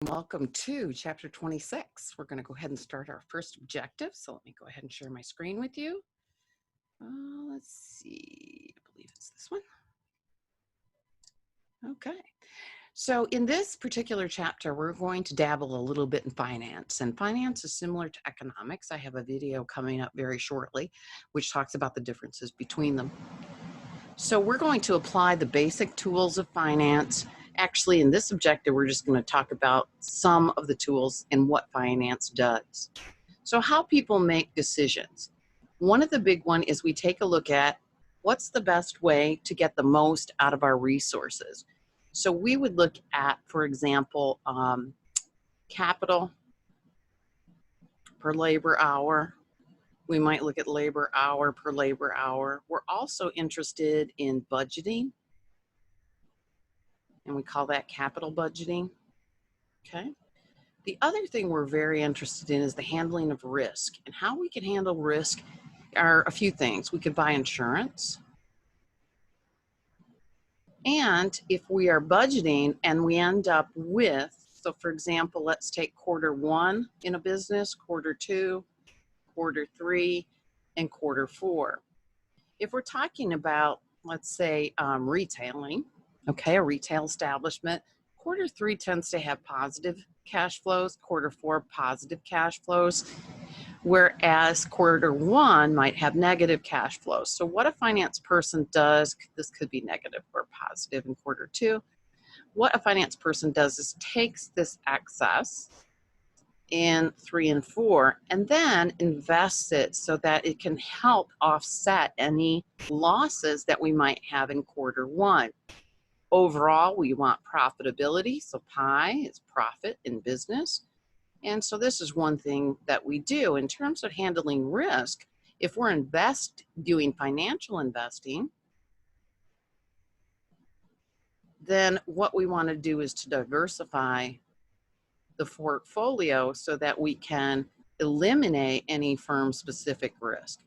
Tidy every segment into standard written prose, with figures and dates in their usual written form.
Welcome to Chapter 26. We're going to go ahead and start our first objective. So let me go ahead and share my screen with you. Let's see, I believe it's this one. Okay. So in this particular chapter, we're going to dabble a little bit in finance. And finance is similar to economics. I have a video coming up very shortly, which talks about the differences between them. So we're going to apply the basic tools of finance. Actually, in this objective, we're just going to talk about some of the tools and what finance does. So how people make decisions. One of the big one is we take a look at what's the best way to get the most out of our resources. So we would look at, for example, capital per labor hour. We might look at labor hour per labor hour. We're also interested in budgeting, and we call that capital budgeting. Okay. The other thing we're very interested in is the handling of risk, and how we can handle risk are a few things. We could buy insurance. And if we are budgeting and we end up with, so for example, let's take quarter one in a business, quarter two, quarter three, and quarter four. If we're talking about, let's say, retailing, okay, a retail establishment, quarter three tends to have positive cash flows, quarter four positive cash flows, whereas quarter one might have negative cash flows. So what a finance person does, this could be negative or positive in quarter two. What a finance person does is takes this excess in 3 and 4 and then invests it so that it can help offset any losses that we might have in quarter one. Overall, we want profitability, so PI is profit in business. And so this is one thing that we do in terms of handling risk. If we're doing financial investing, then what we want to do is to diversify the portfolio so that we can eliminate any firm-specific risk.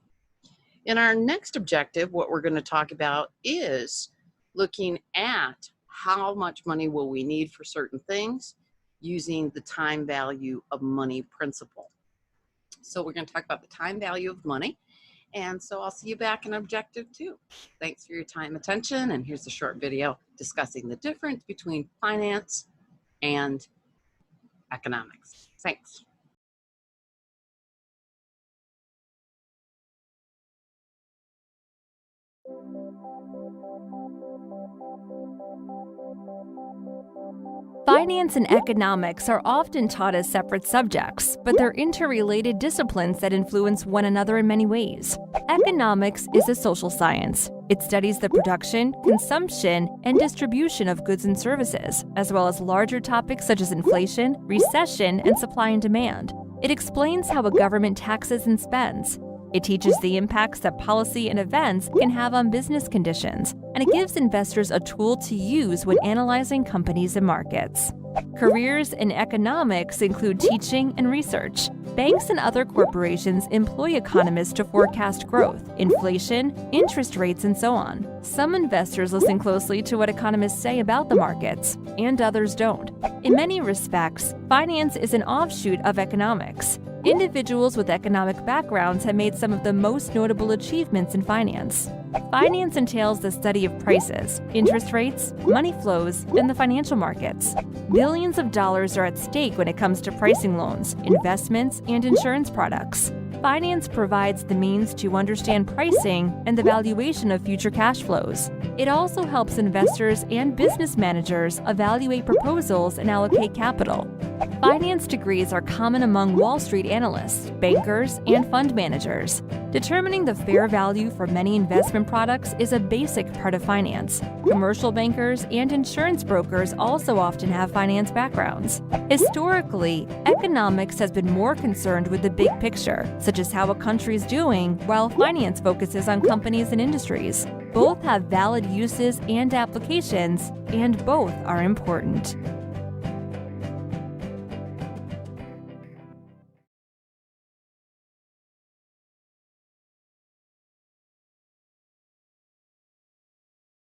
In our next objective, what we're going to talk about is looking at how much money will we need for certain things using the time value of money principle. So we're going to talk about the time value of money. And so I'll see you back in objective 2. Thanks for your time and attention. And here's a short video discussing the difference between finance and economics. Thanks. Finance and economics are often taught as separate subjects, but they're interrelated disciplines that influence one another in many ways. Economics is a social science. It studies the production, consumption, and distribution of goods and services, as well as larger topics such as inflation, recession, and supply and demand. It explains how a government taxes and spends. It teaches the impacts that policy and events can have on business conditions, and it gives investors a tool to use when analyzing companies and markets. Careers in economics include teaching and research. Banks and other corporations employ economists to forecast growth, inflation, interest rates, and so on. Some investors listen closely to what economists say about the markets, and others don't. In many respects, finance is an offshoot of economics. Individuals with economic backgrounds have made some of the most notable achievements in finance. Finance entails the study of prices, interest rates, money flows, and the financial markets. Billions of dollars are at stake when it comes to pricing loans, investments, and insurance products. Finance provides the means to understand pricing and the valuation of future cash flows. It also helps investors and business managers evaluate proposals and allocate capital. Finance degrees are common among Wall Street analysts, bankers, and fund managers. Determining the fair value for many investment products is a basic part of finance. Commercial bankers and insurance brokers also often have finance backgrounds. Historically, economics has been more concerned with the big picture, such as how a country is doing, while finance focuses on companies and industries. Both have valid uses and applications, and both are important.